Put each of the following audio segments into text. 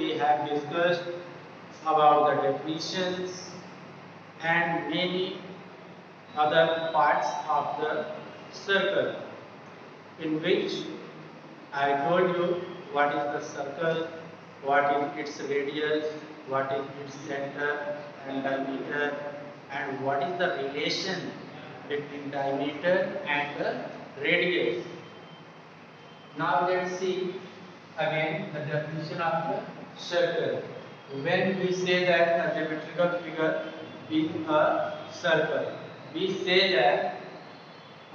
we have discussed about the definitions and many other parts of the circle, in which I told you what is the circle, what is its radius, what is its center and diameter, and what is the relation between diameter and the radius. Now let's see again the definition of the circle. When we say that a geometrical figure is a circle, we say that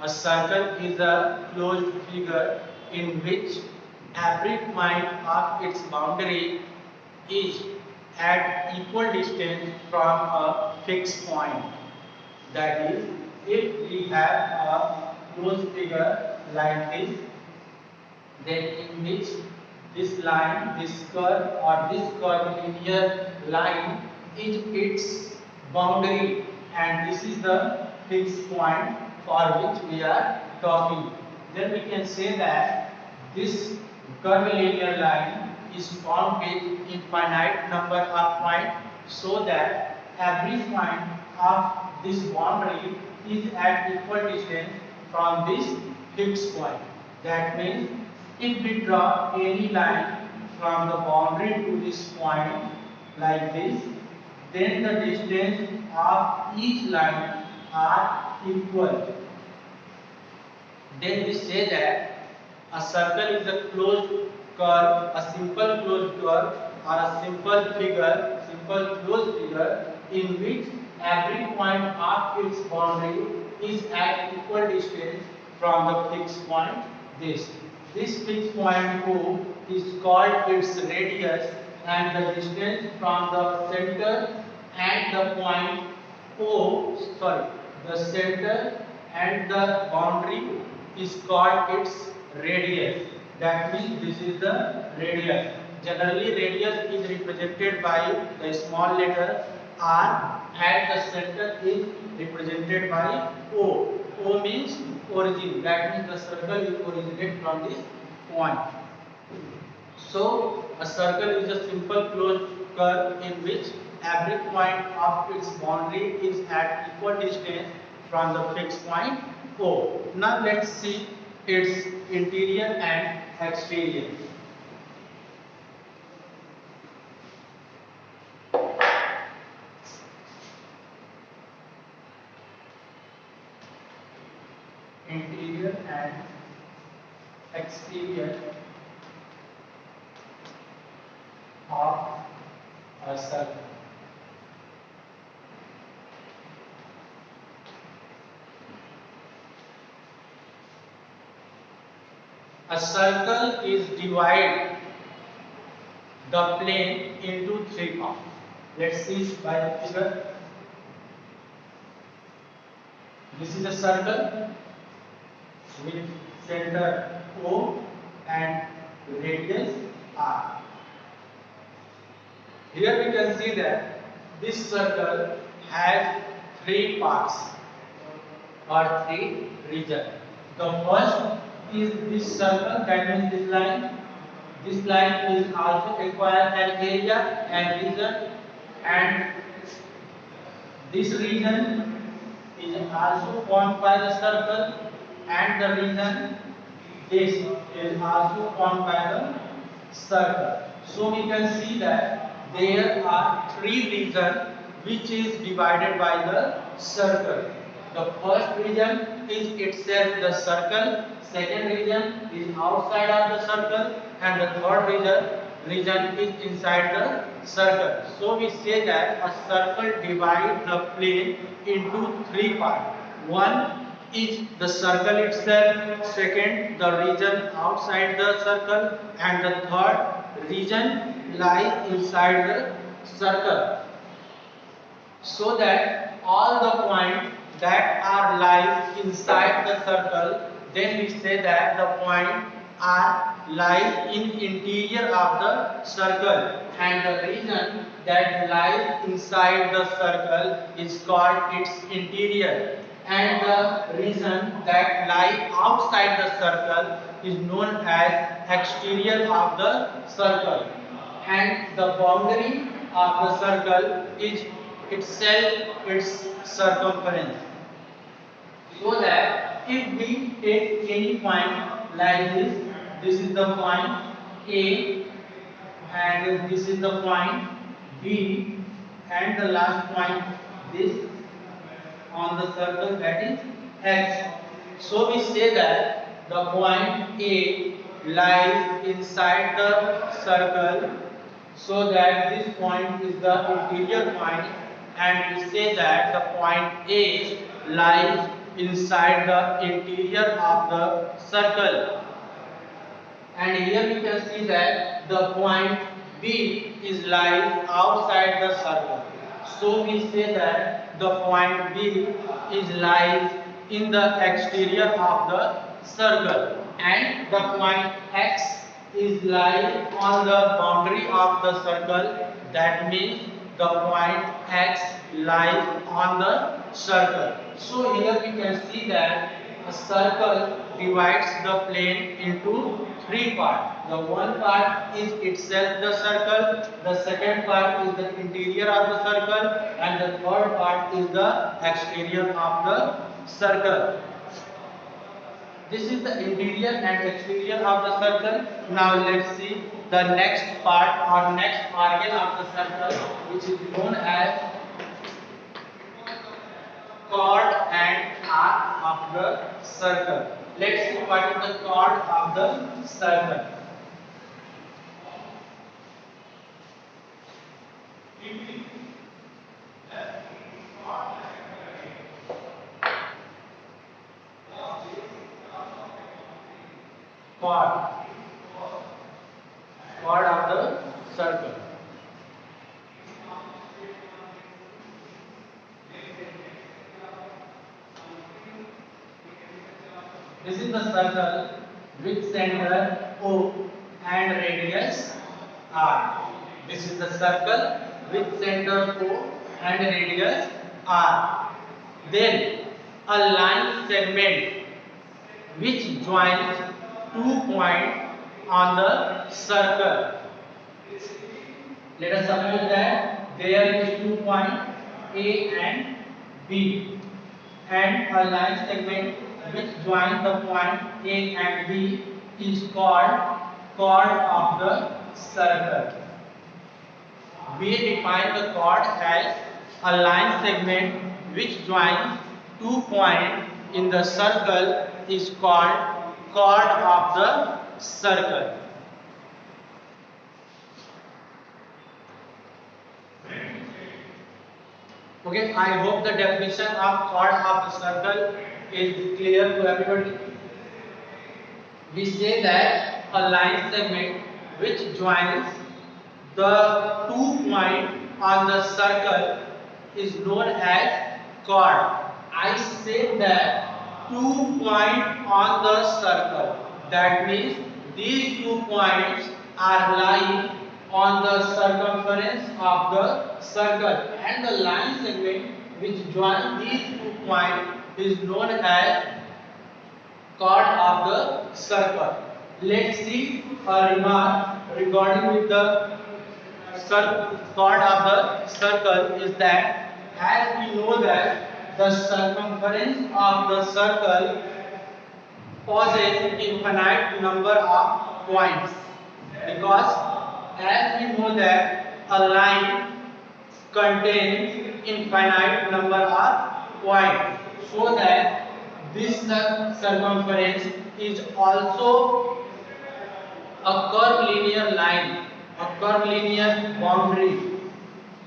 a circle is a closed figure in which every point of its boundary is at equal distance from a fixed point. That is, if we have a closed figure like this, then in which this line, this curve or this curvilinear line is its boundary, and this is the fixed point for which we are talking. Then we can say that this curvilinear line is formed with infinite number of points, so that every point of this boundary is at equal distance from this fixed point. That means if we draw any line from the boundary to this point like this, then the distance of each line are equal. Then we say that a circle is a closed curve, a simple closed curve, or a simple closed figure in which every point of its boundary is at equal distance from the fixed point. This fixed point O is called its radius, and the distance from the center and the point the center and the boundary is called its radius. That means this is the radius. Generally, radius is represented by the small letter R, and the center is represented by O. O means origin. That means the circle is originated from this point. So, a circle is a simple closed curve in which every point of its boundary is at equal distance from the fixed point O. Now, let's see its interior and exterior. Interior and exterior of a circle. A circle is divided the plane into three parts. Let's see by the figure. This is a circle with center O and radius R. Here we can see that this circle has three parts or three regions. The first is this circle, that means this line. This line is also require an area and region, and this region is also formed by the circle, and the region this is also formed by the circle. So we can see that there are three regions which is divided by the circle. The first region is itself the circle, second region is outside of the circle, and the third region is inside the circle. So we say that a circle divides the plane into three parts. One is the circle itself, second the region outside the circle, and the third region lies inside the circle. So that all the points that are lies inside the circle, then we say that the points are lies in interior of the circle, and the region that lies inside the circle is called its interior, and the region that lies outside the circle is known as exterior of the circle. and the boundary of the circle is itself its circumference. So that if we take any point like this is the point A and this is the point B and the last point this on the circle, that is X. So we say that the point A lies inside the circle, so that this point is the interior point, and we say that the point A lies inside the interior of the circle. And here we can see that the point B is lies outside the circle. So we say that the point B is lies in the exterior of the circle, and the point X is lies on the boundary of the circle. That means the point X lies on the circle. So here we can see that a circle divides the plane into three parts. The one part is itself the circle, the second part is the interior of the circle, and the third part is the exterior of the circle. This is the interior and exterior of the circle. Now let's see the next part or next organ of the circle, which is known as chord and arc of the circle. Let's see what is the chord of the circle. Chord of the circle. This is the circle with center O and radius R. This is the circle with center O and radius R. Then a line segment which joins 2 points on the circle. Let us suppose that there is 2 points A and B, and a line segment which joins the point A and B is called chord of the circle. We define the chord as a line segment which joins 2 points in the circle is called chord of the circle. Okay, I hope the definition of chord of the circle is clear to everybody. We say that a line segment which joins the 2 points on the circle is known as chord. I say that 2 points on the circle. That means these 2 points are lying on the circumference of the circle, and the line segment which joins these 2 points is known as chord of the circle. Let's see a remark regarding with the chord of the circle is that, as we know that the circumference of the circle possesses infinite number of points, because as we know that a line contains infinite number of points, so that this circumference is also a curvilinear line, a curvilinear boundary,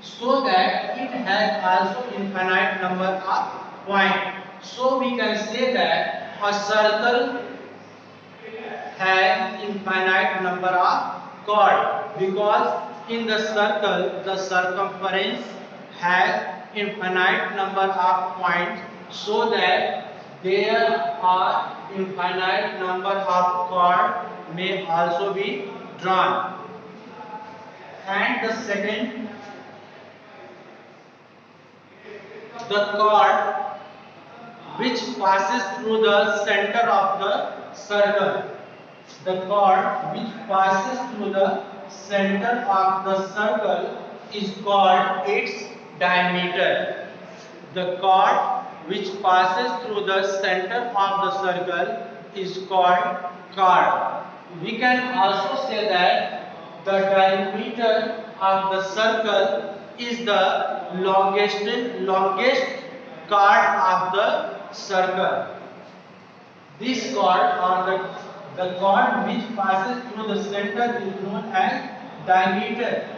so that it has also infinite number of points. So we can say that a circle has infinite number of chords, because in the circle the circumference has infinite number of points, so that there are infinite number of chords may also be drawn. And the second, the chord which passes through the center of the circle. The chord which passes through the center of the circle is called its diameter. The chord which passes through the center of the circle is called chord. We can also say that the diameter of the circle is the longest chord of the circle. This chord or the chord which passes through the center is known as diameter.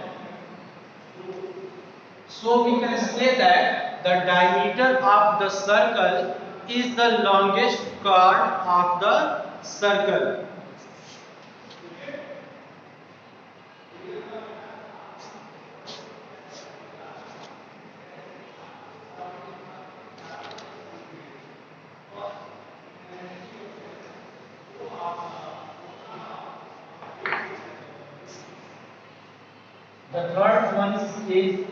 So we can say that the diameter of the circle is the longest chord of the circle. The third one is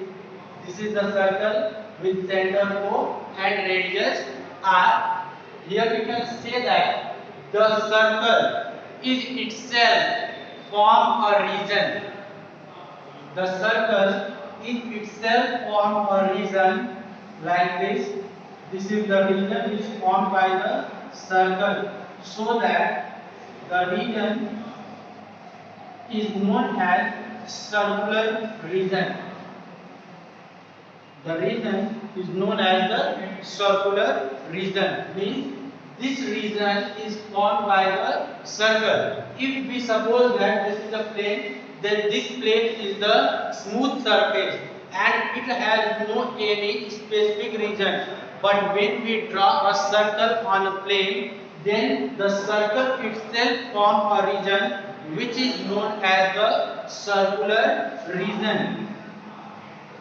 this is the circle with center O and radius R. Here we can say that the circle is itself form a region. The circle is itself form a region like this. This is the region which is formed by the circle, so that the region is known as circular region. The region is known as the circular region. Means this region is formed by the circle. If we suppose that this is a plane, then this plane is the smooth surface and it has no any specific region. But when we draw a circle on a plane, then the circle itself forms a region which is known as the circular region.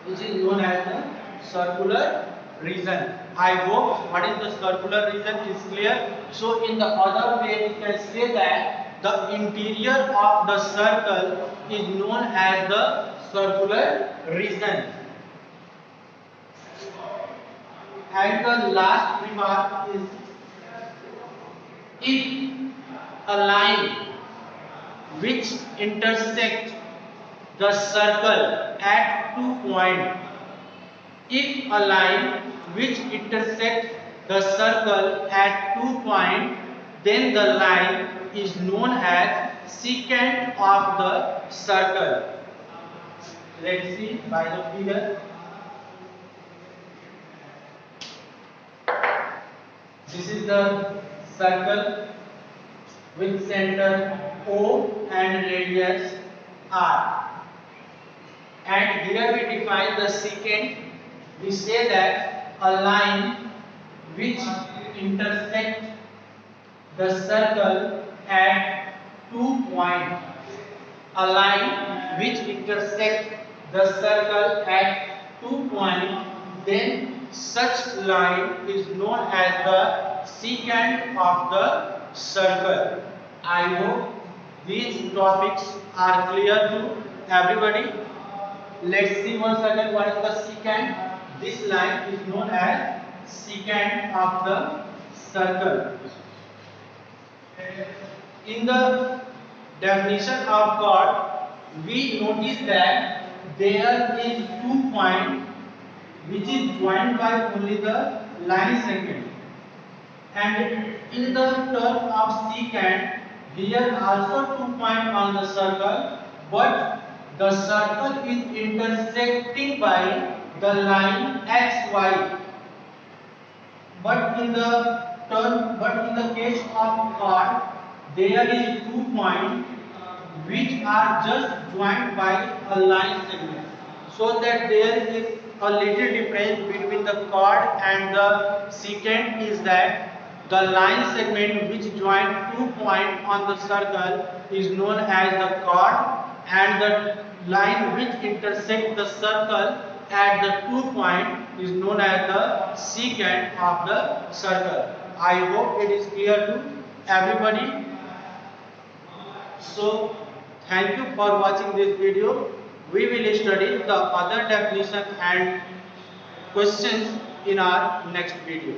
Which is known as the circular region. I hope what is the circular region is clear. So in the other way we can say that the interior of the circle is known as the circular region. And the last remark is, if a line which intersects the circle at 2 points, if a line which intersects the circle at 2 points, then the line is known as secant of the circle. Let's see by the figure. This is the circle with center O and radius R. And here we define the secant. We say that a line which intersects the circle at 2 points. A line which intersects the circle at 2 points, then such line is known as the secant of the circle. I hope these topics are clear to everybody. Let's see once again what is the secant. This line is known as secant of the circle. In the definition of chord, we notice that there is 2 points which is joined by only the line segment. And in the term of secant, here also 2 points on the circle, but the circle is intersecting by the line XY. But in the case of chord, there is 2 points which are just joined by a line segment, so that there is a little difference between the chord and the secant is that the line segment which join 2 points on the circle is known as the chord, and the line which intersects the circle at the 2 points is known as the secant of the circle. I hope it is clear to everybody. So thank you for watching this video. We will study the other definition and questions in our next video.